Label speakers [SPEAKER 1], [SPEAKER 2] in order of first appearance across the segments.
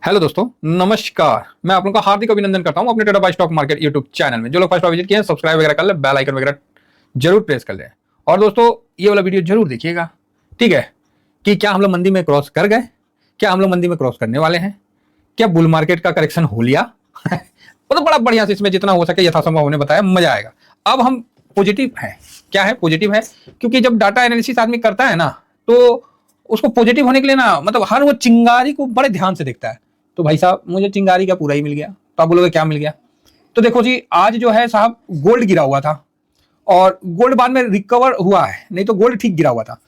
[SPEAKER 1] Hello दोस्तों, नमस्कार। मैं आप लोगों का हार्दिक अभिनंदन करता हूं अपने Tata by stock market YouTube channel में। जो लोग फर्स्ट बार विजिट किए हैं, सब्सक्राइब वगैरह कर ले, बेल आइकन वगैरह जरूर प्रेस कर लें। और दोस्तों, ये वाला वीडियो जरूर देखिएगा, ठीक है? कि क्या हम लोग मंदी में क्रॉस कर गए, क्या हम लोग मंदी में क्रॉस करने वाले हैं, क्या बुल मार्केट का करेक्शन हो लिया वो तो बड़ा बढ़िया से इसमें जितना हो सके यथासंभव हमने बताया, मजा आएगा। अब हम पॉजिटिव हैं। क्या है पॉजिटिव है? क्योंकि जब डाटा एनालिसिस आदमी करता है ना, तो उसको पॉजिटिव होने के लिए ना, मतलब हर वो चिंगारी को बड़े ध्यान से देखता है। तो भाई साहब, मुझे चिंगारी का पूरा ही मिल गया। तो आप बोलोगे क्या मिल गया? तो देखो जी, आज जो है साहब, गोल्ड गिरा हुआ था और गोल्ड बाद में रिकवर हुआ है, नहीं तो गोल्ड ठीक गिरा हुआ था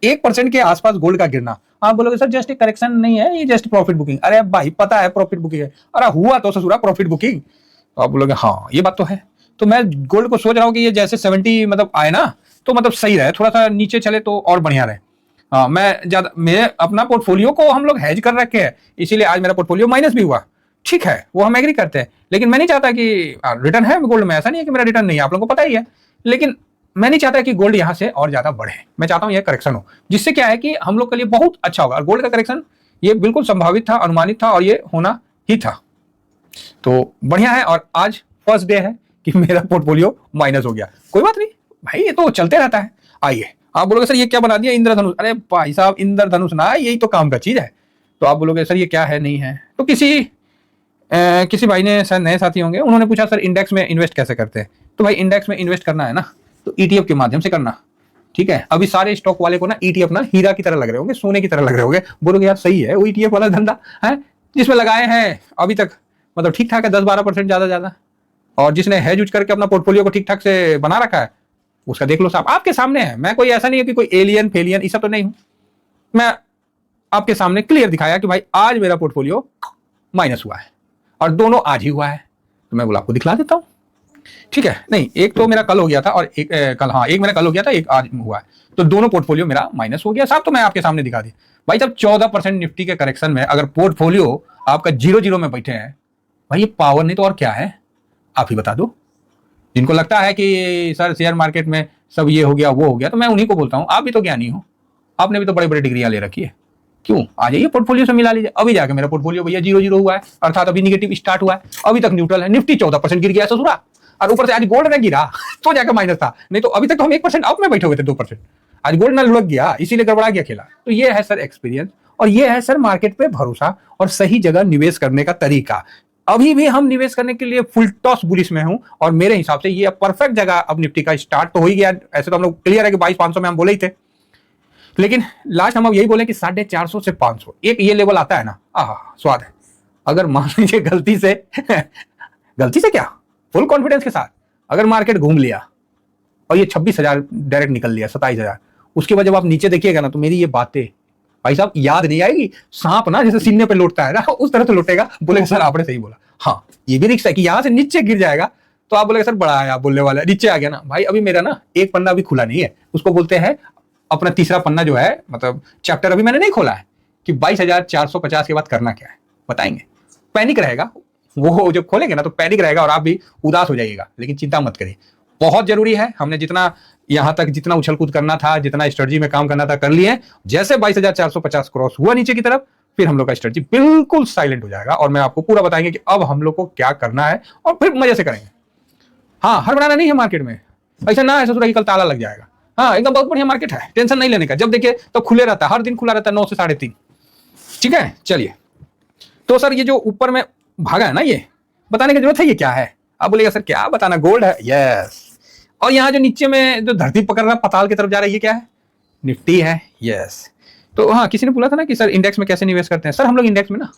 [SPEAKER 1] 1% के आसपास गोल्ड का गिरना। आप बोलोगे सर जस्ट एक करेक्शन नहीं है, ये जस्ट प्रॉफिट बुकिंग। अरे भाई, पता है प्रॉफिट बुकिंग है। अरे हुआ तो ससुरा प्रॉफिट बुकिंग। तो आप बोलोगे हाँ, ये बात तो है। तो मैं गोल्ड को सोच रहा हूँ कि ये जैसे 70 मतलब आए ना, तो मतलब सही रहे, थोड़ा सा नीचे चले तो और बढ़िया रहे। हाँ, मैं अपना पोर्टफोलियो को हम लोग हेज कर रखे हैं, इसीलिए आज मेरा पोर्टफोलियो माइनस भी हुआ। ठीक है, वो हम एग्री करते हैं, लेकिन मैं नहीं चाहता कि रिटर्न है गोल्ड में, ऐसा नहीं है कि मेरा रिटर्न नहीं है, आप लोगों को पता ही है। लेकिन मैं नहीं चाहता कि गोल्ड यहाँ से और ज्यादा बढ़े। मैं चाहता हूँ यह करेक्शन हो, जिससे क्या है कि हम लोग के लिए बहुत अच्छा होगा। और गोल्ड का करेक्शन ये बिल्कुल संभावित था, अनुमानित था, और ये होना ही था। तो बढ़िया है। और आज फर्स्ट डे है कि मेरा पोर्टफोलियो माइनस हो गया। कोई बात नहीं भाई, ये तो चलते रहता है। आइए, आप बोलोगे सर ये क्या बना दिया, इंद्रधनुष? अरे भाई साहब, इंद्रधनुष ना, यही तो काम का चीज है। तो आप बोलोगे सर ये क्या है, नहीं है? तो किसी भाई ने, शायद नए साथी होंगे, उन्होंने पूछा सर इंडेक्स में इन्वेस्ट कैसे करते हैं। तो भाई, इंडेक्स में इन्वेस्ट करना है ना, तो ईटीएफ के माध्यम से करना। ठीक है, अभी सारे स्टॉक वाले को ना ईटीएफ ना हीरा की तरह लग रहे होंगे, सोने की तरह लग रहे होंगे। बोलोगे यार सही है वो ईटीएफ वाला धंधा है, जिसमें लगाए हैं अभी तक मतलब ठीक ठाक है, 10-12% ज्यादा। और जिसने हेज उज करके अपना पोर्टफोलियो को ठीक ठाक से बना रखा है, उसका देख लो साहब, आपके सामने है। मैं कोई ऐसा नहीं है कि कोई एलियन फेलियन ऐसा तो नहीं हूं। मैं आपके सामने क्लियर दिखाया कि भाई आज मेरा पोर्टफोलियो माइनस हुआ है, और दोनों आज ही हुआ है। तो मैं बोला आपको दिखला देता हूं। ठीक है, नहीं, एक तो मेरा कल हो गया था, और एक मेरा कल हो गया था, एक आज हुआ है। तो दोनों पोर्टफोलियो मेरा माइनस हो गया साहब। तो मैं आपके सामने दिखा दी भाई साहब, 14% निफ्टी के करेक्शन में अगर पोर्टफोलियो आपका 0-0 में बैठे हैं, भाई ये पावर नहीं तो और क्या है? आप ही बता दो। जिनको लगता है कि सर शेयर मार्केट में सब ये हो गया वो हो गया, तो मैं उन्हीं को बोलता हूं, आप भी तो ज्ञानी हो, आपने भी तो बड़े बड़े डिग्रियां ले रखी है। क्यों आ जाइए पोर्टफोलियो से मिला लीजिए। अभी जाके मेरा पोर्टफोलियो भैया 0-0 हुआ है, अर्थात अभी निगेटिव स्टार्ट हुआ है, अभी तक न्यूट्रल है। निफ्टी 14% गिर गया ससुरा, और ऊपर से आज गोल्ड ने गिरा तो जाकर माइनस था, नहीं तो अभी तक तो हम 1% अप में बैठे हुए थे, 2%। आज गोल्ड ना लुढ़क गया, इसीलिए गड़बड़ा गया खेला। तो ये है सर एक्सपीरियंस, और ये है सर मार्केट पे भरोसा और सही जगह निवेश करने का तरीका। अभी भी हम निवेश करने के लिए फुल टॉस बुलिश में हूं, और मेरे हिसाब से ये परफेक्ट जगह अब निफ्टी का स्टार्ट तो हो ही गया। ऐसे तो हम लोग क्लियर है कि 22,500 में हम बोले ही थे, लेकिन लास्ट हम अब यही बोले कि 450 से 500 एक ये लेवल आता है ना, आहा स्वाद है। अगर मान लीजिए गलती से गलती से क्या, फुल कॉन्फिडेंस के साथ अगर मार्केट घूम लिया और ये 26,000 डायरेक्ट निकल लिया, 27,000, उसके बाद जब आप नीचे देखिएगा ना, तो मेरी ये बातें भाई साहब याद नहीं आएगी। सांप ना जैसे सीने पे लौटता है ना, उस तरह से लौटेगा। बोलेगा सर आपने सही बोला। हाँ, ये भी रिस्क है कि यहां से नीचे गिर जाएगा, तो आप बोलेगा सर बड़ा है आप बोलने वाला, नीचे आ गया ना। भाई अभी मेरा ना एक पन्ना अभी खुला नहीं है, उसको बोलते हैं अपना तीसरा पन्ना जो है, मतलब चैप्टर अभी मैंने नहीं खोला है कि 22,450 के बाद करना क्या है, बताएंगे। पैनिक रहेगा, वो जब खोलेंगे ना तो पैनिक रहेगा, और आप भी उदास हो जाइएगा, लेकिन चिंता मत करिए, बहुत जरूरी है। हमने जितना यहां तक जितना उछल कूद करना था, जितना स्ट्रेटजी में काम करना था, कर लिए। जैसे 22,450 क्रॉस हुआ नीचे की तरफ, फिर हम लोग का स्ट्रेटजी बिल्कुल साइलेंट हो जाएगा, और मैं आपको पूरा बताएंगे कि अब हम लोग को क्या करना है, और फिर मजे से करेंगे। हाँ, हर बनाना नहीं है मार्केट में, ऐसा ना ऐसा कि कल ताला लग जाएगा। हाँ, एकदम बहुत बढ़िया मार्केट है, टेंशन नहीं लेने का। जब देखिए तो खुले रहता है, हर दिन खुला रहता है 9 से 3:30। ठीक है, चलिए। तो सर ये जो ऊपर में भागा है ना, ये बताने की जरूरत है, ये क्या है? आप बोलेगा सर क्या बताना, गोल्ड है। यस। और यहाँ जो नीचे में जो धरती पकड़ रहा है, पताल की तरफ जा रहा है, ये क्या है? निफ्टी है। यस। तो हाँ, किसी ने बोला था ना कि सर इंडेक्स में कैसे निवेश करते हैं। सर हम लोग इंडेक्स में ना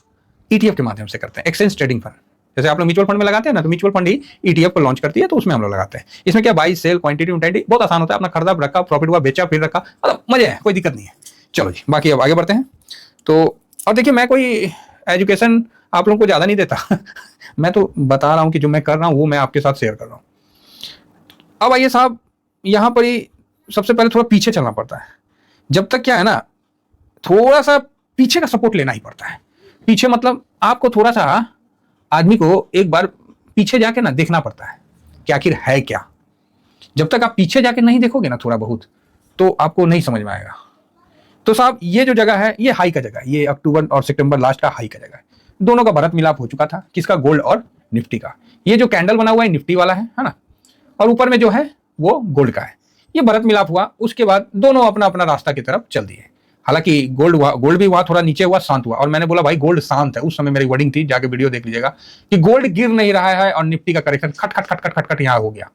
[SPEAKER 1] ईटीएफ के माध्यम से करते हैं, एक्सचेंज ट्रेडिंग फंड। जैसे आप लोग म्यूचुअल फंड में लगाते हैं ना, तो म्यूचुअल फंड ही ईटीएफ को लॉन्च करती है, तो उसमें हम लोग लगाते हैं। इसमें क्या बाई सेल क्वांटिटी बहुत आसान होता है, अपना खरीदा रखा, प्रॉफिट हुआ बेचा, फिर रखा, मतलब मजे है, कोई दिक्कत नहीं है। चलो जी, बाकी अब आगे बढ़ते हैं। तो अब देखिए, मैं कोई एजुकेशन आप लोगों को ज्यादा नहीं देता मैं तो बता रहा हूं कि जो मैं कर रहा हूं वो मैं आपके साथ शेयर कर रहा हूं। अब आइए साहब, यहां पर ही सबसे पहले थोड़ा पीछे चलना पड़ता है। जब तक क्या है ना, थोड़ा सा पीछे का सपोर्ट लेना ही पड़ता है। पीछे मतलब आपको थोड़ा सा आदमी को एक बार पीछे जाके ना देखना पड़ता है कि आखिर है क्या। जब तक आप पीछे जाके नहीं देखोगे ना थोड़ा बहुत, तो आपको नहीं समझ में आएगा। तो साहब ये जो जगह है, ये हाई का जगह है, ये अक्टूबर और सितंबर लास्ट का हाई का जगह है। दोनों का भरत मिलाप हो चुका था, किसका, गोल्ड और निफ्टी का। ये जो कैंडल बना हुआ है निफ्टी वाला है ना, और ऊपर में जो है वो गोल्ड का है। ये भरत मिलाप हुआ, उसके बाद दोनों अपना अपना रास्ता की तरफ चल दिए। हालांकि गोल्ड भी हुआ, थोड़ा नीचे हुआ, शांत हुआ। और मैंने बोला भाई गोल्ड शांत है, उस समय मेरी वर्डिंग थी, जाके वीडियो देख लीजिएगा, कि गोल्ड गिर नहीं रहा है और निफ्टी का करेक्शन खट खट खट खट खट खट यहाँ हो गया,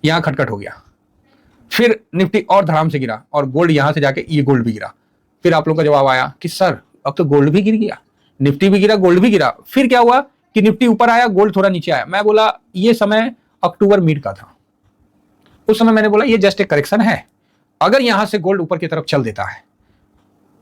[SPEAKER 1] यहाँ खटखट हो गया। फिर निफ्टी और धड़ाम से गिरा और गोल्ड यहां से जाके ये गोल्ड भी गिरा। फिर आप लोग का जवाब आया कि सर अब तो गोल्ड भी गिर गया, निफ्टी भी गिरा, गोल्ड भी गिरा। फिर क्या हुआ कि निफ्टी ऊपर आया, गोल्ड थोड़ा नीचे आया। मैं बोला ये समय अक्टूबर मिड का था, उस समय मैंने बोला ये जस्ट एक करेक्शन है, अगर यहां से गोल्ड ऊपर की तरफ चल देता है,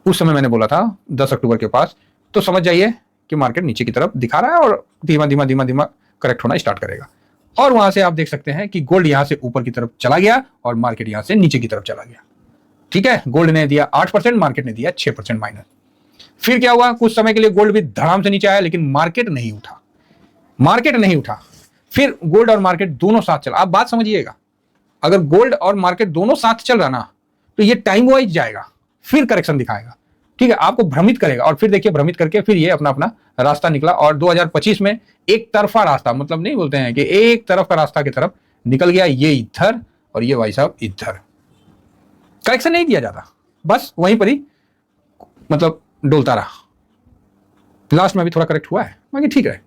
[SPEAKER 1] उस समय मैंने बोला था 10 अक्टूबर के पास, तो समझ जाइए कि मार्केट नीचे की तरफ दिखा रहा है और धीमा धीमा धीमा धीमा करेक्ट होना स्टार्ट करेगा। और वहां से आप देख सकते हैं कि गोल्ड यहां से ऊपर की तरफ चला गया और मार्केट यहां से नीचे की तरफ चला गया। ठीक है, गोल्ड ने दिया 8%, मार्केट ने दिया 6% माइनस। फिर क्या हुआ, कुछ समय के लिए गोल्ड भी धड़ाम से नीचे आया, लेकिन मार्केट नहीं उठा, मार्केट नहीं उठा। फिर गोल्ड और मार्केट दोनों साथ चला। आप बात समझिएगा, अगर गोल्ड और मार्केट दोनों साथ चल रहा ना, तो ये टाइम वाइज जाएगा, फिर करेक्शन दिखाएगा। ठीक है, आपको भ्रमित करेगा, और फिर देखिए भ्रमित करके फिर ये अपना अपना रास्ता निकला। और 2025 में एक तरफा रास्ता, मतलब नहीं बोलते हैं कि एक तरफ का रास्ता की तरफ निकल गया, ये इधर और ये भाई साहब इधर। करेक्शन नहीं दिया जाता, बस वहीं पर ही मतलब डोलता रहा। लास्ट में भी थोड़ा करेक्ट हुआ है, बाकी ठीक है।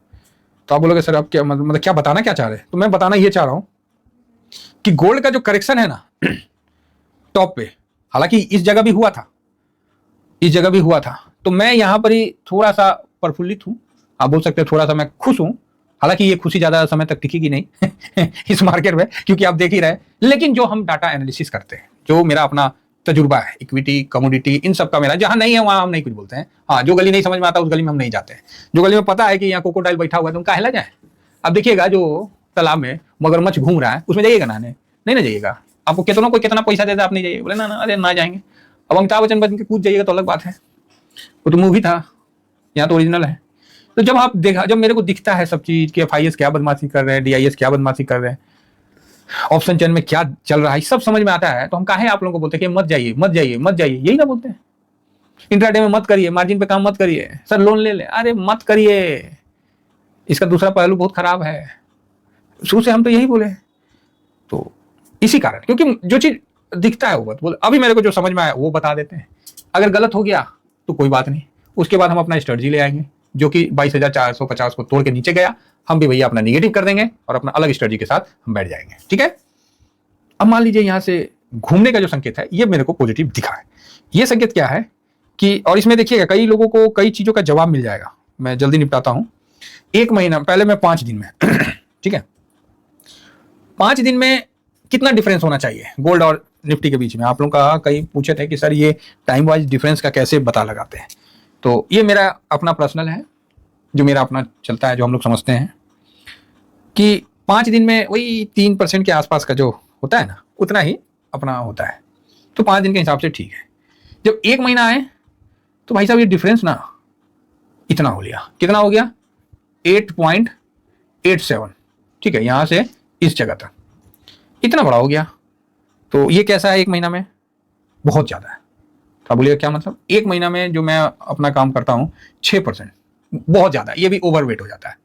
[SPEAKER 1] तो आप बोलोगे सर आप क्या मतलब क्या बताना क्या चाह रहे हैं, तो मैं बताना ये चाह रहा हूं कि गोल्ड का जो करेक्शन है ना टॉप पे, हालांकि इस जगह भी हुआ था, इस जगह भी हुआ था, तो मैं यहां पर ही थोड़ा सा प्रफुल्लित हूं, आप बोल सकते हैं थोड़ा सा मैं खुश हूं। हालांकि ये खुशी ज्यादा समय तक टिकेगी नहीं इस मार्केट में, क्योंकि आप देख ही रहे। लेकिन जो हम डाटा एनालिसिस करते हैं, जो मेरा अपना तजुर्बा है, इक्विटी कमोडिटी इन सब का मेरा, जहां नहीं है वहां हम नहीं कुछ बोलते हैं। हाँ, जो गली नहीं समझ में आता उस गली में हम नहीं जाते हैं। जो गली में पता है कि यहाँ क्रोकोडाइल बैठा हुआ है तो हम काहे जाए। अब देखिएगा जो तालाब में मगरमच्छ घूम रहा है उसमें जाइएगा नहाने, नहीं ना जाइएगा। आपको कितना कोई कितना पैसा देता आप नहीं जाइए, बोले ना ना अरे ना जाएंगे। अब अमिताभ बच्चन बन के कूद जाइएगा तो अलग बात है, वो तो मूवी था, यहाँ तो ओरिजिनल है। तो जब आप देखा, जब मेरे को दिखता है सब चीज कि FIS क्या बदमाशी कर रहे हैं, DIS क्या बदमाशी कर रहे हैं, ऑप्शन चेन में क्या चल रहा है, सब समझ में आता है, तो हम काहे आप लोगों को बोलते हैं कि मत जाइए मत जाइए मत जाइए, यही ना बोलते हैं। इंट्राडे में मत करिए, मार्जिन पे काम मत करिए, सर लोन ले ले, अरे मत करिए, इसका दूसरा पहलू बहुत खराब है। शुरू से हम तो यही बोले। तो इसी कारण, क्योंकि जो चीज दिखता है वो बात बोले, अभी मेरे को जो समझ में आया वो बता देते हैं। अगर गलत हो गया तो कोई बात नहीं, उसके बाद हम अपना स्ट्रेटजी ले आएंगे, जो कि 22,450 को तोड़ के नीचे गया, हम भी भैया अपना निगेटिव कर देंगे और अपना अलग स्ट्रेटजी के साथ हम बैठ जाएंगे। ठीक है, अब मान लीजिए यहां से घूमने का जो संकेत है ये मेरे को पॉजिटिव दिखा है। ये संकेत क्या है कि, और इसमें देखिएगा कई लोगों को कई चीजों का जवाब मिल जाएगा, मैं जल्दी निपटाता हूं। 1 महीना पहले मैं 5 दिन में ठीक है, 5 दिन में कितना डिफरेंस होना चाहिए गोल्ड और निफ्टी के बीच में। आप लोगों का कई पूछे थे कि सर ये टाइम वाइज डिफरेंस का कैसे पता लगाते हैं, तो ये मेरा अपना पर्सनल है, जो मेरा अपना चलता है, जो हम लोग समझते हैं कि 5 दिन में वही 3% के आसपास का जो होता है ना, उतना ही अपना होता है। तो 5 दिन के हिसाब से ठीक है। जब 1 महीना आए तो भाई साहब ये डिफरेंस ना इतना हो लिया, कितना हो गया 8.87। ठीक है, यहां से इस जगह तक इतना बड़ा हो गया। तो ये कैसा है 1 महीना में, बहुत ज्यादा है। तो आप बोलिएगा क्या मतलब, 1 महीना में जो मैं अपना काम करता हूं 6%, बहुत ज्यादा, ये भी ओवरवेट हो जाता है।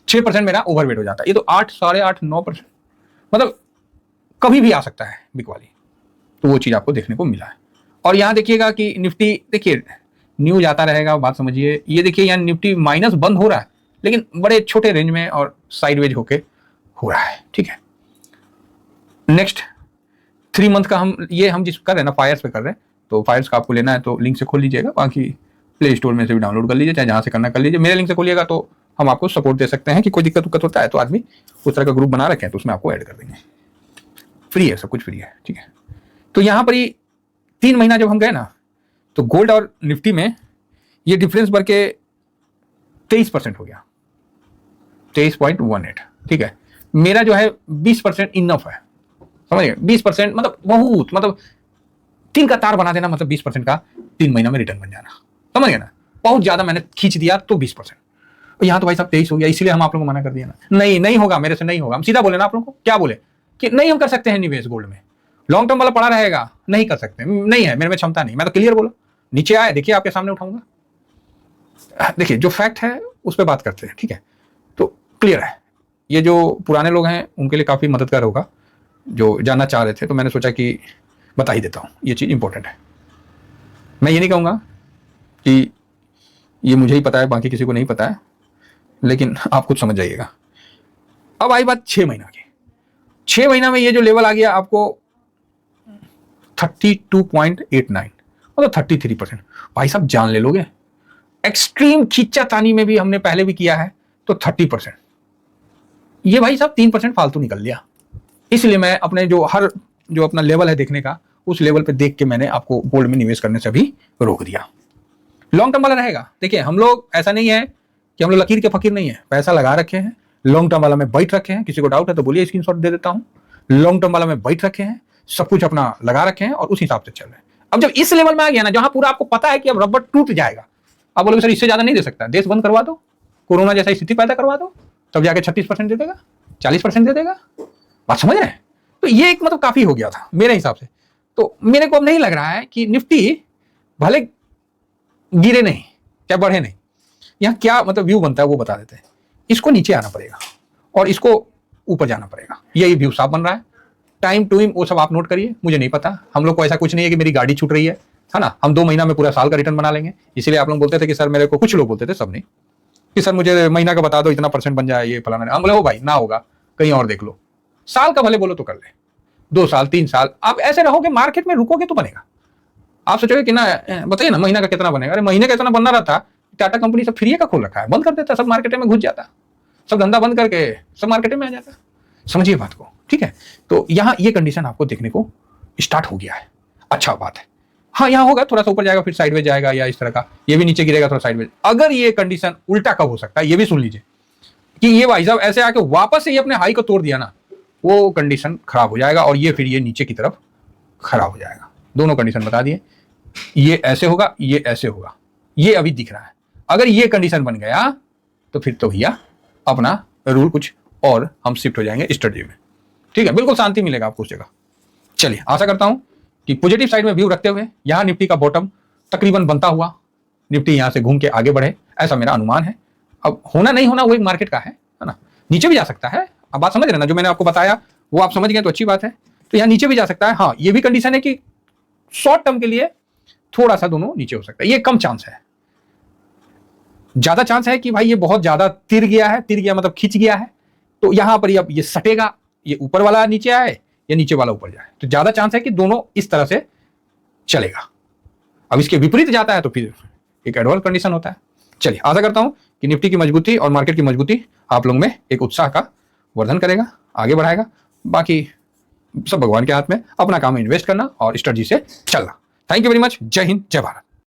[SPEAKER 1] 6% मेरा ओवरवेट हो जाता है। ये तो 8, 8.5, 9%, मतलब कभी भी आ सकता है बिक वाली। तो वो चीज आपको देखने को मिला है। और यहां देखिएगा कि निफ्टी, देखिए न्यूज आता रहेगा, बात समझिए। ये देखिए यहाँ निफ्टी माइनस बंद हो रहा है, लेकिन बड़े छोटे रेंज में और साइडवेज होके हो रहा है। ठीक है, नेक्स्ट 3 मंथ का हम जिस कर रहे हैं ना, फायर्स पे कर रहे हैं, तो फायर्स का आपको लेना है तो लिंक से खोल लीजिएगा, बाकी प्ले स्टोर में से भी डाउनलोड कर लीजिए, चाहे जहां से करना कर लीजिए। मेरे लिंक से खोलिएगा तो हम आपको सपोर्ट दे सकते हैं कि कोई दिक्कत होता है तो आदमी उस तरह का ग्रुप बना रखे हैं, तो उसमें आपको ऐड कर देंगे। फ्री है, सब कुछ फ्री है। ठीक है, तो यहाँ पर ही 3 महीना जब हम गए ना, तो गोल्ड और निफ्टी में ये डिफरेंस बढ़ के 23% हो गया, 23.18। ठीक है, मेरा जो है 20% इनफ है, समझ गए। 20% मतलब बहुत, मतलब 3 का तार बना देना, मतलब 20% का 3 महीना में रिटर्न बन जाना, समझ गए ना। बहुत ज्यादा मैंने खींच दिया तो 20%। यहाँ तो भाई साहब 23 हो गया, इसलिए हम आप लोगों को मना कर दिया ना, नहीं होगा, मेरे से नहीं होगा। हम सीधा बोले ना आप लोगों को, क्या बोले कि नहीं हम कर सकते हैं निवेश गोल्ड में, लॉन्ग टर्म वाला पड़ा रहेगा, नहीं कर सकते, नहीं है मेरे में क्षमता नहीं। मैं तो क्लियर बोला, नीचे आए देखिए आपके सामने उठाऊंगा। देखिए जो फैक्ट है उस पर बात करते हैं, ठीक है। तो क्लियर है, ये जो पुराने लोग हैं उनके लिए काफ़ी मददगार होगा, जो जानना चाह रहे थे, तो मैंने सोचा कि बता ही देता हूँ, ये चीज़ इंपॉर्टेंट है। मैं ये नहीं कहूँगा कि ये मुझे ही पता है बाकी किसी को नहीं पता है, लेकिन आप खुद समझ जाइएगा। अब आई बात 6 महीना की। 6 महीना में ये जो लेवल आ गया आपको 32.89 मतलब 33%। भाई साहब जान ले लोगे, एक्सट्रीम खींचातानी में भी हमने पहले भी किया है तो 30%। ये भाई साहब 3% फालतू निकल लिया। इसलिए मैं अपने जो अपना लेवल है देखने का, उस लेवल पे देख के मैंने आपको गोल्ड में निवेश करने से भी रोक दिया। लॉन्ग टर्म वाला रहेगा। देखिए हम लोग ऐसा नहीं है कि हम लोग लकीर के फकीर नहीं है, पैसा लगा रखे हैं, लॉन्ग टर्म वाला में बैठ रखे हैं। किसी को डाउट है तो बोलिए, स्क्रीनशॉट दे देता हूं। लॉन्ग टर्म वाला में बैठ रखे हैं, सब कुछ अपना लगा रखे हैं और उस हिसाब से चल रहे हैं। अब जब इस लेवल में आ गया ना, जहां पूरा आपको पता है कि अब रबर टूट जाएगा, आप बोलोगे सर इससे ज्यादा नहीं दे सकता, देश बंद करवा दो, कोरोना जैसा स्थिति पैदा करवा दो, तब जाके 36% दे देगा, 40% दे देगा। बात समझ रहे हैं? तो ये एक मतलब काफी हो गया था मेरे हिसाब से। तो मेरे को अब नहीं लग रहा है कि निफ्टी भले गिरे नहीं क्या बढ़े नहीं, यहाँ क्या मतलब व्यू बनता है वो बता देते हैं। इसको नीचे आना पड़ेगा और इसको ऊपर जाना पड़ेगा, यही व्यू साफ बन रहा है। टाइम टू वो सब आप नोट करिए, मुझे नहीं पता। हम लोग को ऐसा कुछ नहीं है कि मेरी गाड़ी छूट रही है ना। हम 2 महीना में पूरा साल का रिटर्न बना लेंगे। इसीलिए आप लोग बोलते थे कि सर मेरे को, कुछ लोग बोलते थे, सब नहीं, कि सर मुझे महीना का बता दो, इतना % बन जाए, ये फलाना। हम बोले हो भाई ना होगा, कहीं और देख लो। साल का भले बोलो तो कर ले, 2 साल 3 साल आप ऐसे रहोगे, मार्केट में रुकोगे तो बनेगा। आप सोचोगे कि ना बताइए ना महीना का कितना बनेगा। अरे महीने का इतना बनना रहा था, टाटा कंपनी सब फ्री का खोल रखा है, बंद कर देता, सब मार्केट में घुस जाता, सब धंधा बंद करके सब मार्केट में आ जाता। समझिए बात को, ठीक है। तो यहाँ ये कंडीशन आपको देखने को स्टार्ट हो गया है, अच्छा बात है। हाँ यहाँ होगा, थोड़ा सा ऊपर जाएगा फिर साइडवेज जाएगा या इस तरह का, ये भी नीचे गिरेगा थोड़ा साइडवेज। अगर ये कंडीशन उल्टा कब हो सकता है ये भी सुन लीजिए, कि ये भाई साहब ऐसे आके वापस से ये अपने हाई को तोड़ दिया ना, वो कंडीशन खराब हो जाएगा और ये फिर ये नीचे की तरफ खराब हो जाएगा। दोनों कंडीशन बता दिए, ये ऐसे होगा, ये ऐसे होगा, ये अभी दिख रहा है। अगर ये कंडीशन बन गया तो फिर तो भैया अपना रूल कुछ और हम शिफ्ट हो जाएंगे स्ट्रेटजी में, ठीक है। बिल्कुल शांति मिलेगा आपको उस जगह। चलिए आशा करता हूं कि पॉजिटिव साइड में व्यू रखते हुए यहां निफ्टी का बॉटम तकरीबन बनता हुआ निफ्टी यहां से घूम के आगे बढ़े, ऐसा मेरा अनुमान है। अब होना नहीं होना वो एक मार्केट का है ना, नीचे भी जा सकता है। अब बात समझ रहे ना, जो मैंने आपको बताया वो आप समझ गए तो अच्छी बात है। तो यहाँ नीचे भी जा सकता है। हाँ ये भी कंडीशन है कि शॉर्ट टर्म के लिए थोड़ा सा दोनों नीचे हो सकता है, ये कम चांस है। ज्यादा चांस है कि भाई ये बहुत ज्यादा तिर गया मतलब खिंच गया है, तो यहां पर अब ये सटेगा, ये ऊपर वाला नीचे आए या नीचे वाला ऊपर जाए, तो ज्यादा चांस है कि दोनों इस तरह से चलेगा। अब इसके विपरीत जाता है तो फिर एक एडवर्स कंडीशन होता है। चलिए आशा करता हूं कि निफ्टी की मजबूती और मार्केट की मजबूती आप लोग में एक उत्साह का वर्धन करेगा, आगे बढ़ाएगा। बाकी सब भगवान के हाथ में, अपना काम में इन्वेस्ट करना और स्ट्रेटजी से चलना। Thank you very much. जय हिंद, जय भारत।